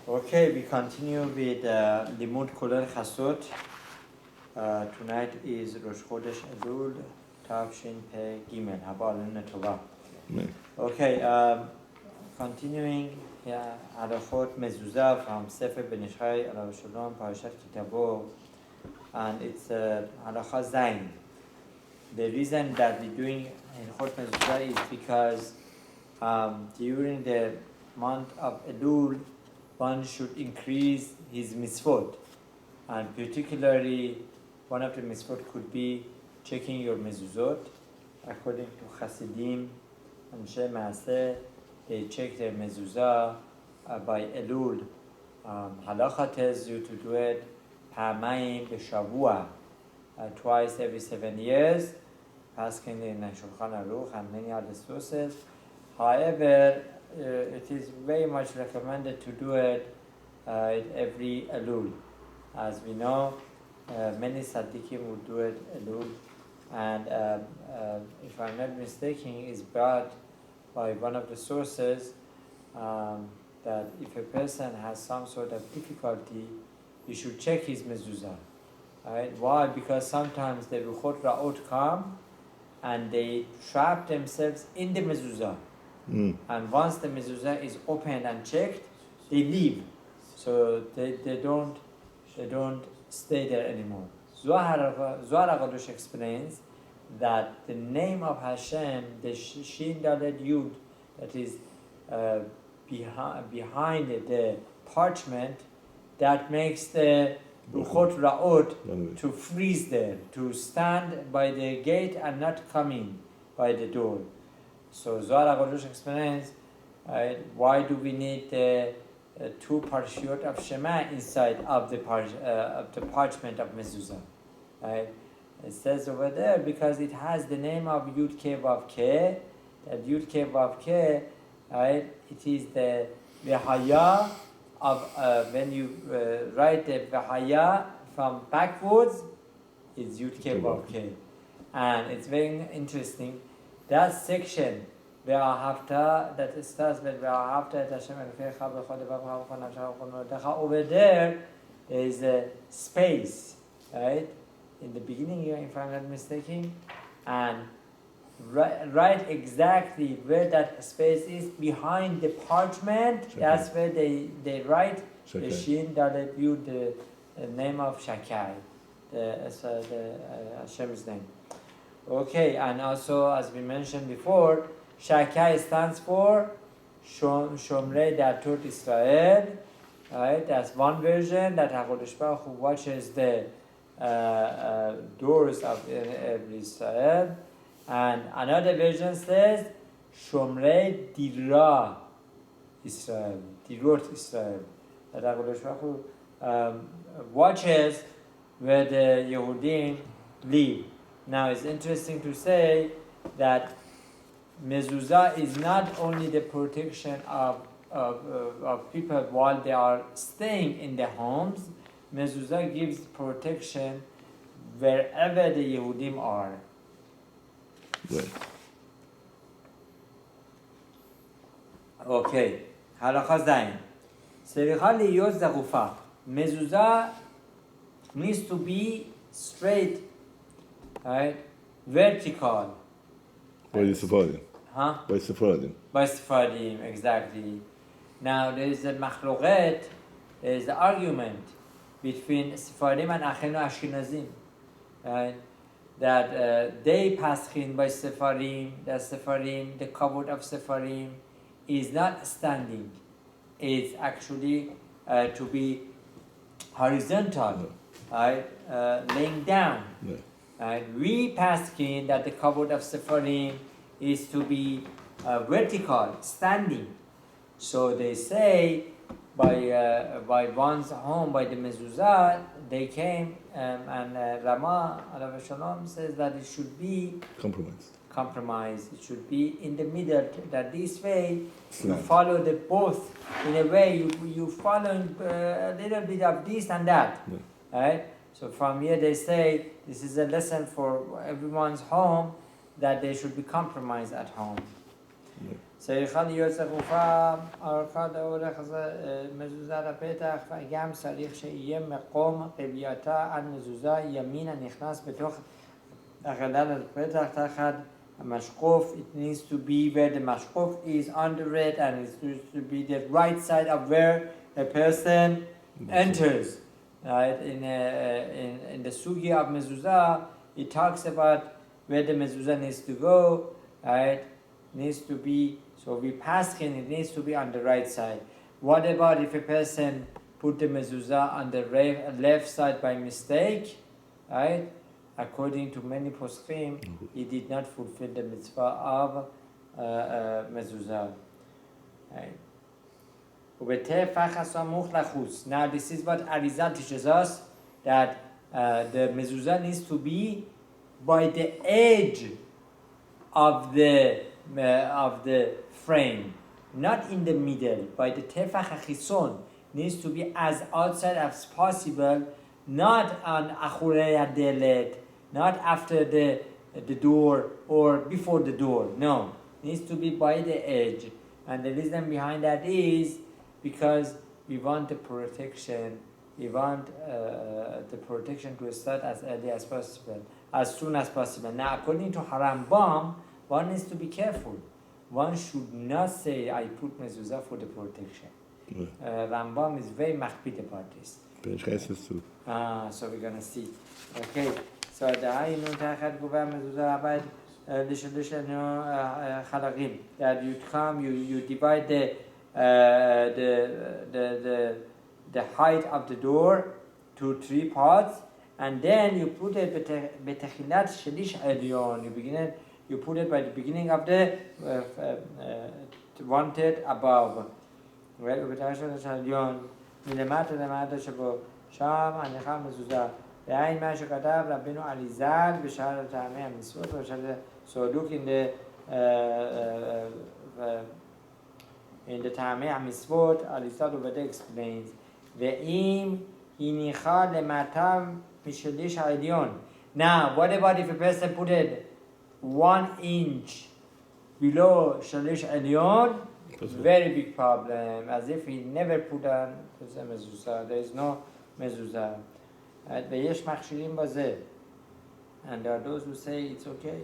Okay, we continue with Limud Kolel Chasot. Tonight is Rosh Chodesh Elul, Tavshin Pei Gimel. Haba Alenu Tova. Okay, continuing Halachot Mezuzah from Sefer Ben Ishai Alav Shalom Parashat Kitabo, and it's Halacha Zayin. The reason that we're doing Halachot Mezuzah is because during the month of Elul, one should increase his mitzvot, and particularly one of the mitzvot could be checking your mezuzot. According to Hasidim and Anshe Maaseh, they check their mezuzah by Elul. Halacha tells you to do it פעמיים בשבוע, twice every 7 years, asking in Shulchan Aruch and many other sources. However, it is very much recommended to do it every Elul. As we know, many Tzaddikim would do it Elul, and if I'm not mistaken, is brought by one of the sources that if a person has some sort of difficulty, he should check his mezuzah. Right? Why? Because sometimes the Ruchot Ra'ot come and they trap themselves in the mezuzah. And once the mezuzah is opened and checked, they leave. So they don't stay there anymore. Zohar HaKadosh explains that the name of Hashem, the Shin Dalet Yud, that is behind the parchment, that makes the Ruchot Ra'ot to freeze there, to stand by the gate and not come in by the door. So Zohar HaKadosh explains why do we need the two parshiot of Shema inside of the parchment of Mezuzah. Right? It says over there because it has the name of Yud Ke Vav Ke. That Yud Ke Vav Ke, right? It is the V'haya of when you write the V'haya from backwards, it's Yud Ke Vav Ke, and it's very interesting. That section, that starts with over there is a space, right? In the beginning here, if I'm not mistaken, and right exactly where that space is behind the parchment, Shakai. That's where they write Shakai. The Shin Dalet Yud, the name of Shakai, the Hashem's name. Okay, and also as we mentioned before, Shakai stands for Shomrei Datot Israel. Right, that's one version that HaKadosh Baruch Hu watches the doors of Israel, and another version says Shomrei Dira Israel, Dirot Israel. That HaKadosh Baruch Hu watches where the Yehudim live. Now it's interesting to say that Mezuzah is not only the protection of people while they are staying in their homes. Mezuzah gives protection wherever the Yehudim are. Good. Okay. Halacha Zayin. Sericha liyot zagufa. Mezuzah needs to be straight. Right? Vertical. By the Sephardim. Huh? By Sephardim. By Sephardim, exactly. Now there is a machloket, there is an argument between Sephardim and Achenu Ashkenazim. Right? That they paschin by Sephardim, that Sephardim, the kavod of Sephardim is not standing. It's actually to be horizontal, right? Laying down. Yeah. We paskin that the kavod of Sephardim is to be vertical, standing. So they say by one's home, by the Mezuzah, they came and Rama Alav Shalom says that it should be compromised. It should be in the middle. That this way you follow the both. In a way, you follow a little bit of this and that, right? So from here they say this is a lesson for everyone's home that they should be compromised at home. צריכה להיות צפופה ארוכת האורך מזוזה לפתח, וגם צריך שיהיה מקום רבייתה על מזוזה ימין הנכנס בתוך החלל הפתח תחת המשקוף. It needs to be where the משקוף is under it, and it needs to be the right side of where a person enters. Right? In the sugi of mezuzah, it talks about where the mezuzah needs to go. Right? Needs to be, so we pass in, it needs to be on the right side. What about if a person put the mezuzah on the left side by mistake? Right? According to many poskim, he did not fulfill the mitzvah of mezuzah. Right? Now this is what Arizal teaches us, that the mezuzah needs to be by the edge of the frame, not in the middle. By the tefach hachison, needs to be as outside as possible, not on achrei hadelet, not after the door or before the door. No, needs to be by the edge. And the reason behind that is because we want the protection. We want the protection to start as early as possible, as soon as possible. Now, according to Harambam, one needs to be careful. One should not say, I put mezuzah for the protection. Rambam is very makpid about this. So we're going to see. Okay. So the ayinu tachat guva mezuzah abad lishanu chalagim. That you come, you divide the height of the door to 3 parts, and then you put it betechilat shelish elyon. You put it by the beginning of the 1/3 above. Right? ובתחילת העליון, מלמטה למטה שבו, שם הניחה מזוזה. ועין מה שכתב רבינו עליז"ל בשאר טעמי המצוות, so look in the טעמי המצוות, עליז"ל עובדה explains, ואם הניחה למטה משליש העליון. Now, what about if a person put it 1 inch below shalish elyon? Very big problem, as if he never put on mezuzah. There is no mezuzah. ויש מכשירים בזה. And there are those who say it's okay.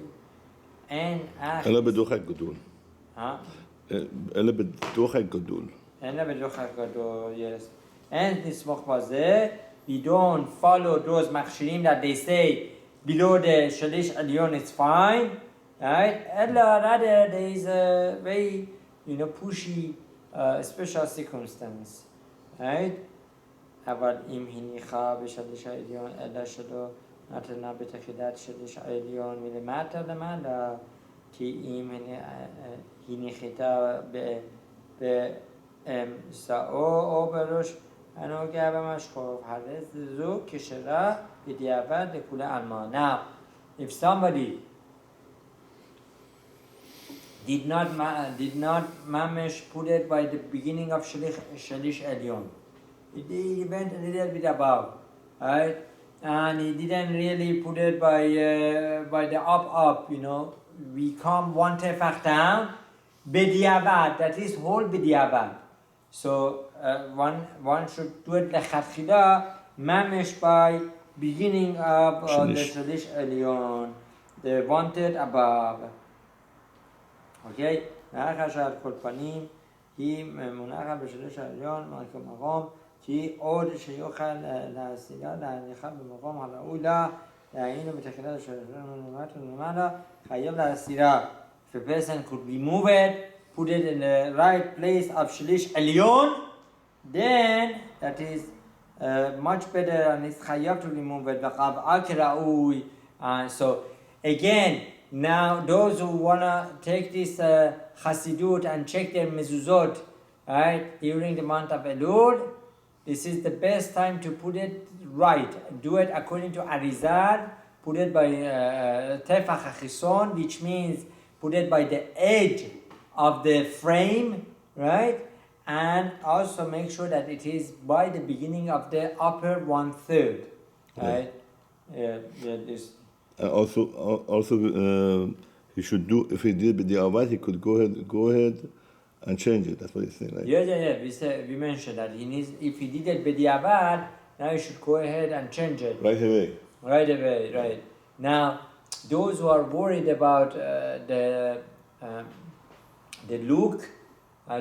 אלא בדוחק גדול. אלא בדוחק גדול. אלא בדוחק גדול, yes. And נסמוך בזה. We don't follow those מכשירים that they say below the shalish elyon it's fine. Right? Rather there is a very pushy special circumstance. Right? אבל אם הניחה בשליש העליון אלא שלא נתנה בתחילת שליש העליון מלמטה למעלה, כי אם הניחתה באמצעו או בראש הנוגע במשקוף, הרי זו כשרה בדיעבד לכולי עלמא. Now, if somebody did not mamish put it by the beginning of shalish elyon, he went a little bit above, right? And he didn't really put it by the up, We come 1 tefach down, b'diavad, that is whole b'diavad. So one should do it lechatchila, mamish by beginning of the shalish elyon, the 1/3 above. Okay? נערך שעל כל פנים היא מונחת בשליש העליון כמקום כי עוד שיוכל להסירה להניחה במקום הראוי לה להיינו בתחילת השלום למטה חייב להסירה. If a person could remove it, put it in the right place of shlish elyon, then that is much better, and it's חייב to remove it וקבעה כראוי. So again, now, those who want to take this Hasidut and check their mezuzot, right, during the month of Elul, this is the best time to put it right. Do it according to Arizal, put it by Tefach HaChison, which means put it by the edge of the frame, right, and also make sure that it is by the beginning of the upper 1/3, right? Yeah, this. Also, He should do, if he did b'diavad, he could go ahead and change it. That's what he's saying, right? Yeah. We mentioned that he needs, if he did it b'diavad, now he should go ahead and change it. Right away. Right. Now, those who are worried about the look,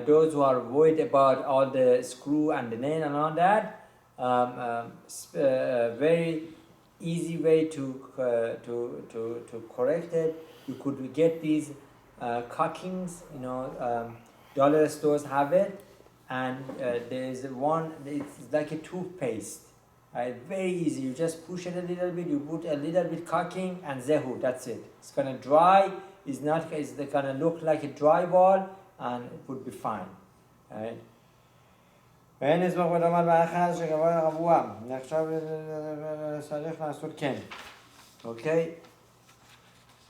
those who are worried about all the screw and the nail and all that, very easy way to correct it. You could get these cockings, dollar stores have it, and there's one, it's like a toothpaste. Very easy. You just push it a little bit. You put a little bit cocking and zehu. That's it. It's gonna dry. It's gonna look like a drywall, and it would be fine. Right? ואין לסמוך בדומה באחד שגבוה רבוע. נחשב צריך לעשות כן. אוקיי?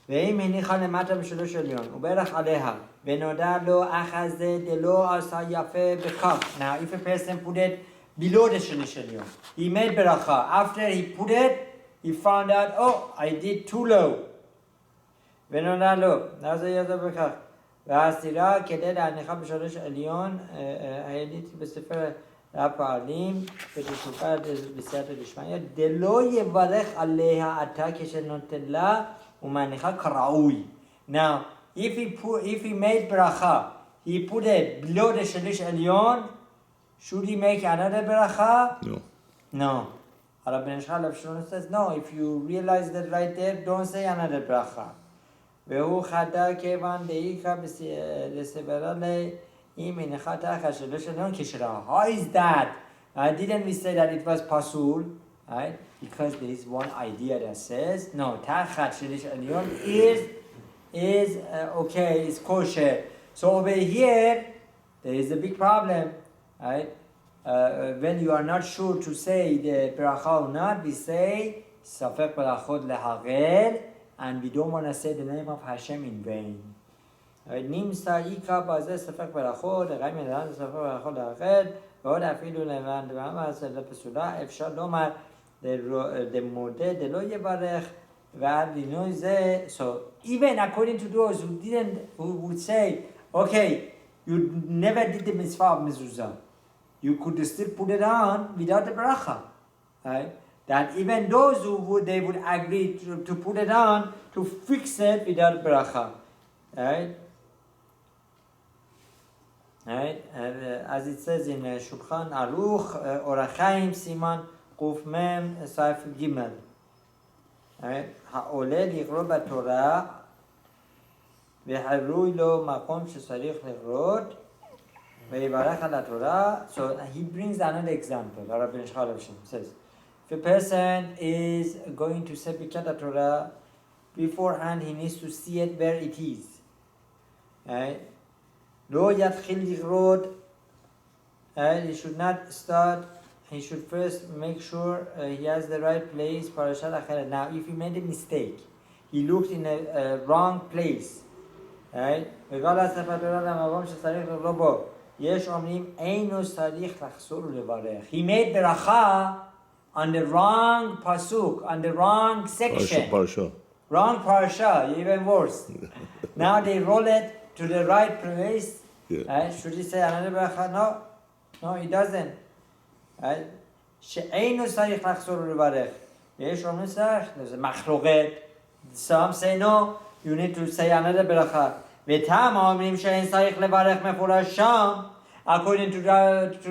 ואם הניחה למטה בשלוש עליון, וברך עליה, ונודע לו אחזה דלא עשה יפה בכך. Now, if a person put it below the shalish alyon, he made beracha. After he put it, he found out, oh, I did too low. ונודע לו, אז ידע בכך. והסירה כדי להניחה בשלוש עליון, העליתי בספר הפעלים, ותשוקה בסייעתא דשמיא, דלא יברך עליה עתה כשנותן לה, ומניחה כראוי. Now, if he made bracha, he put it below the shalish alyon, should he make another bracha? No. Harav ben Ishmael says, no, if you realize that right there, don't say another bracha. והוא חדה כיוון דאיכא לסברה אם הנחת אחת שלוש עליון כשרה. How is that? Didn't we say that it was pasul? Right? Because there is one idea that says, no, tachat shalish alyon is okay, it's kosher. So over here, there is a big problem, right? When you are not sure to say the bracha or not, we say safek barachot lehagel, and we don't want to say the name of Hashem in vain. נמצא עיקר בזה ספק ברכות, לגבי מלאן ספק ברכות לאחד, ועוד אפילו לבן דבמה זה לפסולה, אפשר לומר דמודה דלא יברך, ועד לינוי זה, so even according to those who would say, okay, you never did the mitzvah of Mezuzah, you could still put it on without the bracha, right? That even those they would agree to put it on, to fix it without bracha, right? Right? As it says in Shulchan Aruch, Orachaim Siman Kuf Mem Saif Gimel. Right? העולה לקרוא בתורה והרוי לו מקום שצריך לקרות ויברך על התורה. So he brings another example. Harav ben Ishmael says, if a person is going to say Birkat Torah, beforehand he needs to see it where it is. Right? לא יתחיל לקרות, he should not start, he should first make sure he has the right place. פרשת אחרת. Now, if he made a mistake, he looked in a wrong place, right? וכל הספר תורה למקום שצריך לקרוא בו. יש אומרים, אינו צריך לחזור ולברך. He made ברכה on the wrong pasuk, on the wrong section. Parsha. Wrong parsha, even worse. Now they roll it to the right place. Right? Should he say another bracha? No, he doesn't. Right? שאינו צריך לחזור ולברך. יש אומרים צריך, there's a מחלוקת. Some say no, you need to say another bracha. ותם אומרים שאין צריך לברך מפורש שם. According to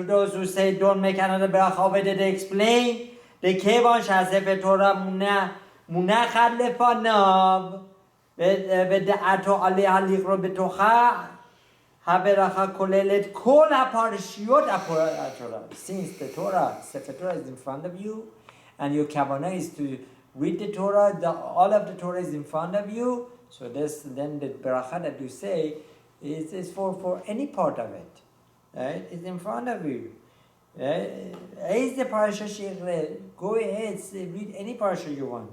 those who say don't make another bracha, but they explain, לכיוון שהספר תורה מונחת לפניו, ודעתו עליה לקרוא בתוכה, הברכה כוללת כל הפרשיות התורה. Since the Torah, Sefer Torah is in front of you, and your kavanah is to read the Torah, all of the Torah is in front of you, so then the bracha that you say is for any part of it. Right? It's in front of you. Is the parasha shikre? Go ahead, read any parasha you want.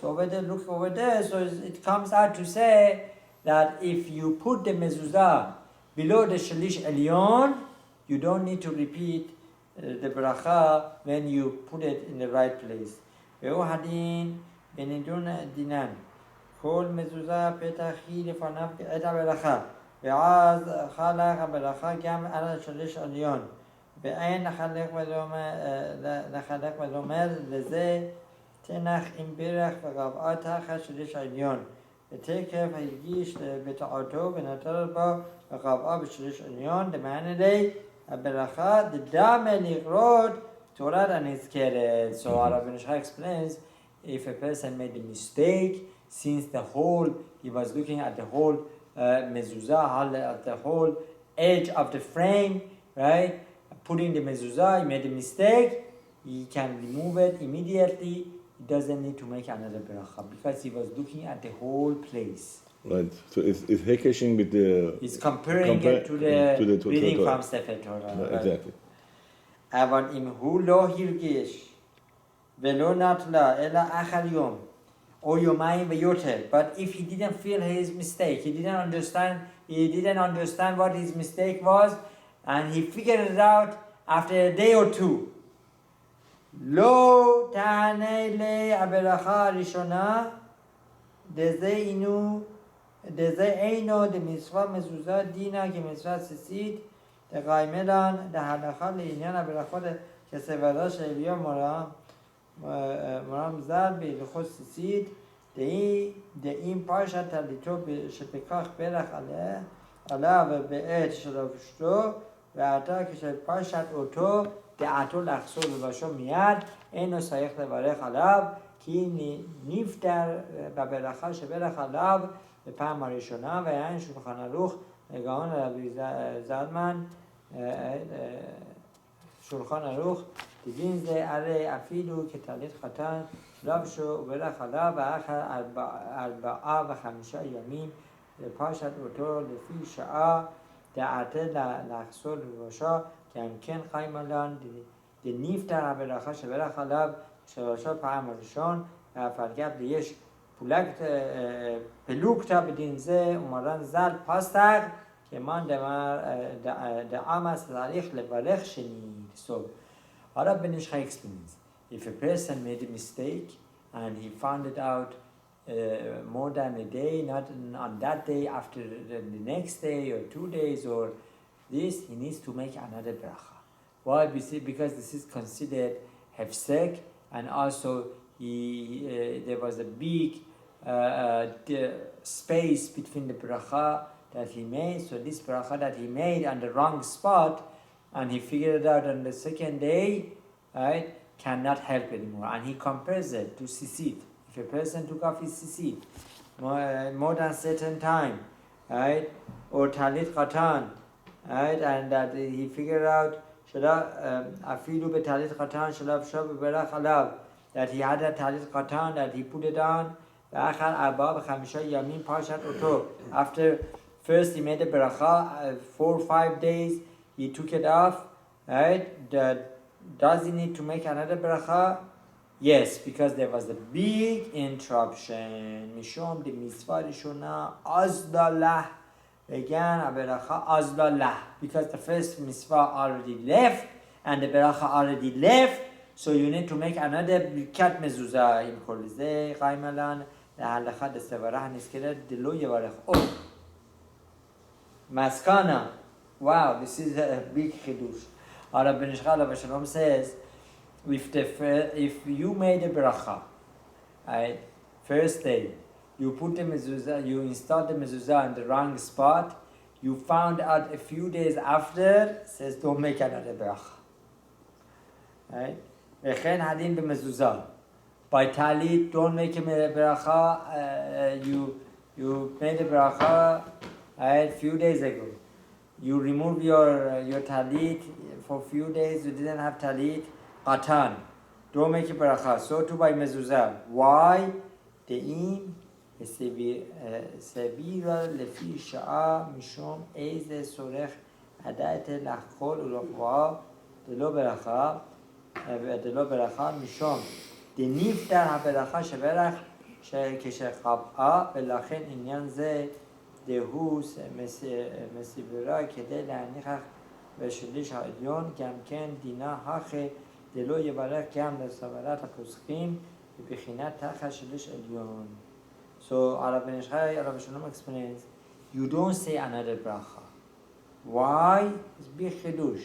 So over there, look over there. So it comes out to say that if you put the mezuzah below the shalish alyon, you don't need to repeat the bracha when you put it in the right place. והוא הדין בנידון דינן. כל מזוזה פתחי לפניו את הברכה, ואז חלק הברכה גם על השליש עליון, ואין לחלק ולומר לזה תנח עם ברך וגבעה תחת שליש עליון, ותקף הרגיש בטעותו ונטל בו וגבעה בשליש עליון, דמענה לי הברכה דדמה לכרות תורת הנזכרת. So Harav explains, if a person made a mistake, since the whole, he was looking at the whole mezuzah, at the whole edge of the frame, right? Putting the mezuzah, he made a mistake, he can remove it immediately. He doesn't need to make another bracha because he was looking at the whole place. Right. So it's hekeshing with the. He's comparing it to the reading from Sefer Torah. No, exactly. אבל אם הוא לא הרגיש ולא נטלה אלא אחר יום או יומיים ויותר, but if he didn't feel his mistake, he didn't understand what his mistake was, and he figured it out after a day or two, לא תענה לי הברכה הראשונה, דזה אינו דמצווה מזוזה דינה כמצווה סיסית, דקיימלן דהלכה לעניין הברכות כסברה של אליהו מורם ז"ל בהלכות סיסית, דאם פרשת טליתו שפיקח ברך עליו בעת שלבשתו, ועתה כשפרשת אותו דעתו לחזור לבשו מיד, אינו צריך לברך עליו, כי נפטר בברכה שברך עליו בפעם הראשונה, ואין שולחן ערוך לגאון רבי זלמן, שולחן ערוך, דין זה הרי אפילו כטלית חתן לבשו וברך עליו, ואחר 4 ו5 ימים לפרשת אותו לפי שעה, דעתה לחזור לבשו, גם כן חיימלן דנפטר הברכה שברך עליו שלושה פעם הראשון, ואף על גב יש פלוגתא בדין זה, ומרן ז"ל פסק כמאן דעמס צריך לברך שנית. So, Harav explains, if a person made a mistake and he found it out more than a day, not on that day, after the next day or 2 days or this, he needs to make another bracha. Why? Because this is considered hefsek, and also there was a big space between the bracha that he made. So this bracha that he made on the wrong spot, and he figured it out on the second day, right, cannot help anymore. And he compares it to sisit. If a person took off his sisit more than certain time, right, or talit khatan, right, and that he figured out afilu betalit khatan shalav shav berach alav, that he had a talit khatan, that he put it on. After first he made a bracha, 4 or 5 days he took it off, right? Does he need to make another bracha? Yes, because there was a big interruption. Mishom de mitzvah rishona azlalah. Again, a bracha azlalah. Because the first mitzvah already left and the bracha already left, so you need to make another birkat mezuzah. In kol ze chaymalan להלכה דסברה הנזכרת דלא יברך. Oh, maskana. Wow, this is a big chidush. Harav ben Ishchal Alav Shalom says, if you made a bracha, right, first day, you put the mezuzah, you installed the mezuzah in the wrong spot, you found out a few days after, says don't make another bracha. Right? V'chen hadin b'mezuzah. By talit, don't make a bracha. You made a bracha a few days ago. You remove your talit for a few days. You didn't have talit. Qatan. Don't make a bracha. So too by mezuzah. Why? De'im sevira lefi sha'a mishom eize sorech adayte lachkol ulokva delo bracha mishom. דנפטר הברכה שברך כשחבאה, ולכן עניין זה דהוא מסיברה כדי להניח בשליש העליון, גם כן דינה הכי דלא יברך גם לסברת הפוסקים בבחינת תחת שליש עליון. So Harav ben Ishchai, Harav Shalom explains, you don't say another bracha. Why? It's big chidush.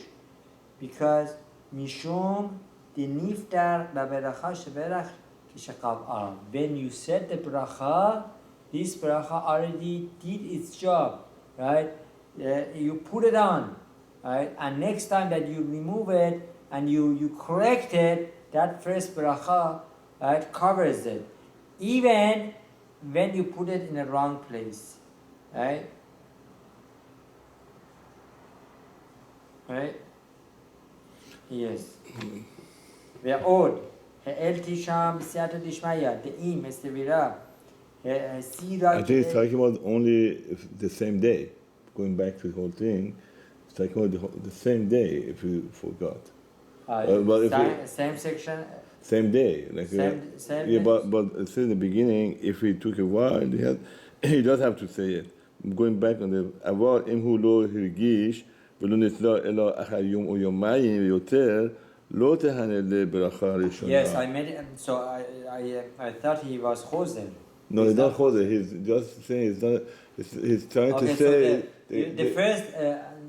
Because mishum deniftar b'beracha sheberach kishakav. When you said the bracha, this bracha already did its job, right? You put it on, right? And next time that you remove it and you correct it, that first bracha, right, covers it. Even when you put it in the wrong place, right? Right? Yes. ועוד, העלתי שם בסייעתא דשמיא, דעים, הסתבירה, הסירה... I think it's talking about only the same day. Going back to the whole thing, it's talking about the same day if you forgot. But if same section? Same day. Like same yeah, day? but since the beginning, if he took a while, he does have to say it. Going back on the Avar, אם הוא לא הרגיש, ולא נצלה אלא אחר יום או יומיים ויותר, לא תהנה לברכה ראשונה. Yes, I made it, so I thought he was choser. No, he's not choser. He's just saying he's trying to say... So the first,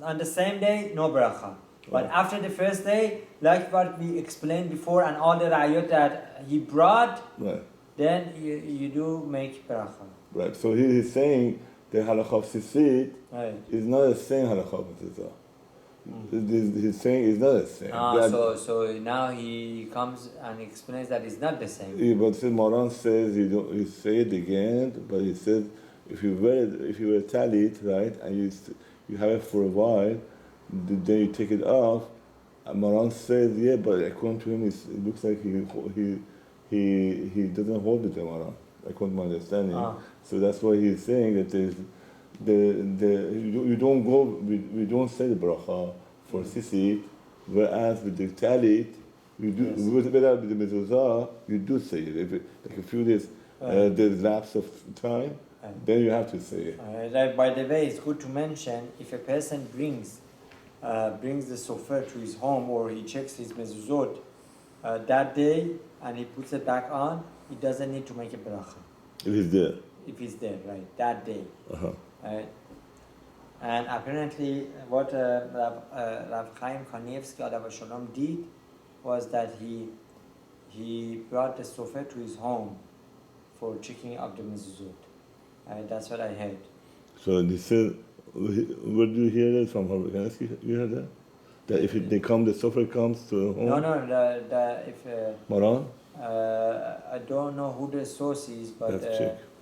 on the same day, no bracha. But after the first day, like what we explained before and all the rayot that he brought, right, then you do make bracha. Right, so he's saying the halakha of sisit is not the same halakha of mezuzah. He's saying it's not the same. So now he comes and explains that it's not the same. Yeah, but Moran says you say it again, but he says if you wear talit, right, and you have it for a while, then you take it off. And Moran says, yeah, but according to him, it looks like he doesn't hold it, Moran, according to my understanding. So that's why he's saying that there's you don't go, we don't say the bracha for sisi, whereas with the talit, you do. With the mezuzah, you do say it. Like a few days, there's lapse of time, then you have to say it. By the way, it's good to mention if a person brings the sofer to his home or he checks his mezuzot that day and he puts it back on, he doesn't need to make a bracha. If he's there. If he's there, right, that day. Right? And apparently what Rav Chaim Kanievsky Alav Shalom did was that he brought the sofer to his home for checking up the mezuzot. That's what I heard. So they said, where do you hear that from? You heard that? That if they come, the sofer comes to home? No, if... Maran? I don't know who the source is, but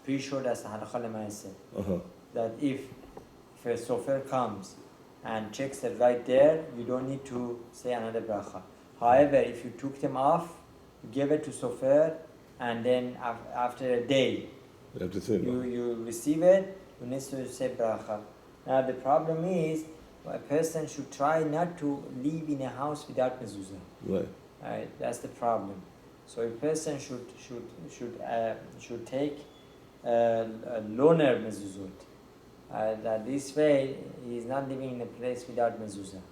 pretty sure that's the halakha l'maaseh. That if a sofer comes and checks it right there, you don't need to say another bracha. However, if you took them off, you give it to sofer, and then after a day, you have to say you receive it, you need to say bracha. Now the problem is, a person should try not to live in a house without mezuzah. Right. That's the problem. So a person should take a loner mezuzot. That this way he is not living in a place without mezuzah.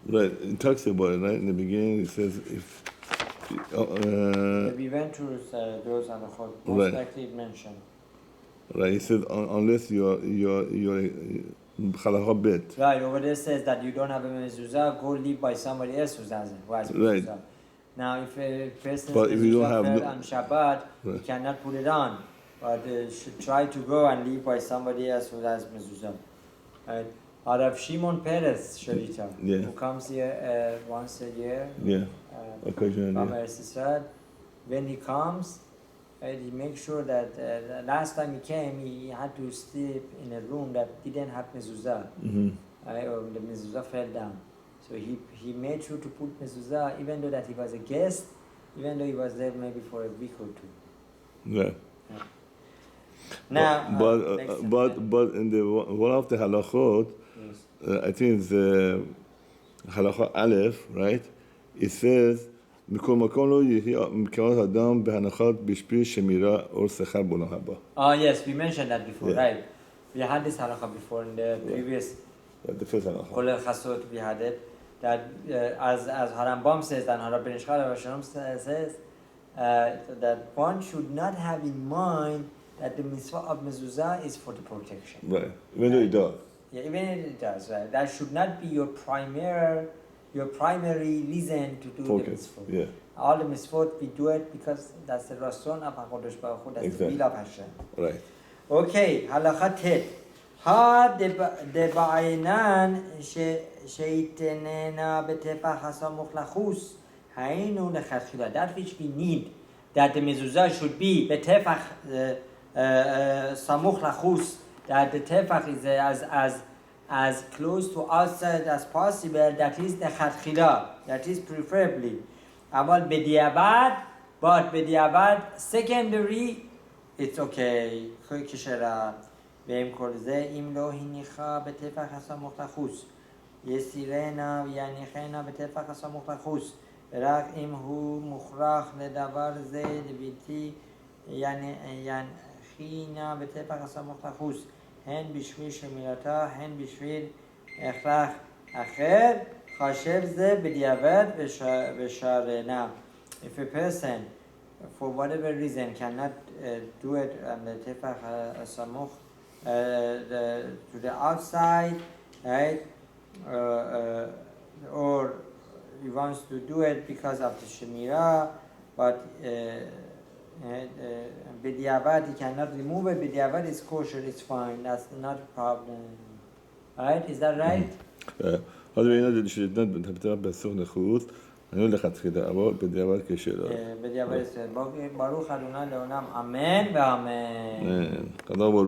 Right. It talks about it, right? In the beginning it says if... we went through those halachot. Most likely it mentioned. Right. He says unless you're halakha bet. Right. Over there says that you don't have a mezuzah, go live by somebody else who has mezuzah. Right. Now, if a person is on Shabbat, you cannot put it on, but should try to go and live by somebody else who has mezuzah. Right? Harav Shimon Peres Shalita, who comes here once a year, occasionally. From Eretz Yisrael. When he comes, he makes sure that the last time he came, he had to sleep in a room that didn't have mezuzah, or the mezuzah fell down. So he made sure to put mezuzah, even though that he was a guest, even though he was there maybe for a week or two. Yeah. Now, but in the one of the halachot, I think it's halakha Aleph, right? It says, "Mikol makom lo yihya mikrat adam behanachat b'shpir shemira or sechar b'olam haba." Oh yes, we mentioned that before, right? We had this halakha before in the previous. The first halakha. Kolel chasot we had it. That as Harambam says and Harav ben Ishchai says that one should not have in mind that the mitzvah of mezuzah is for the protection. Right. Even though it does. Yeah, even if it does, right? That should not be your primary reason to do the mitzvah. Yeah. All the mitzvot we do it because that's the rason of HaKadosh Baruch Hu, that's the will of Hashem. Right. Okay, halacha tet. Ha deba'ainan sheitenena betefach hasamuch lachus hainu lechatchila. That which we need, that the mezuzah should be betefach samuch lachus, that the tefach is as close to outside as possible. That is the chatchila. That is preferably. Aval bediavad, but bediavad secondary, it's okay. Kishera. Ve'im kol ze im lo hinicha betefach hasamuch lachus. Yesirena v'yanichena betefach hasamuch lachus. ורק אם הוא מוכרח לדבר זה לבלתי ינחינה בטפח הסמוך לחוס, הן בשביל שמירתה, הן בשביל הכרח אחר, חשב זה בדיעבד ושרנה. If a person, for whatever reason, cannot do it on the tefach samuch to the outside, right, or he wants to do it because of the Shemirah, but B'diavad he cannot remove it. B'diavad is kosher, it's fine, that's not a problem. Right? Is that right? هذا بينادي شديداً بتبتدأ بالسخن خروط هنقول لك كده أبو بדיעבד כשאלה. בדיעבד, ברוך ה' לעולם, אמן ואמן.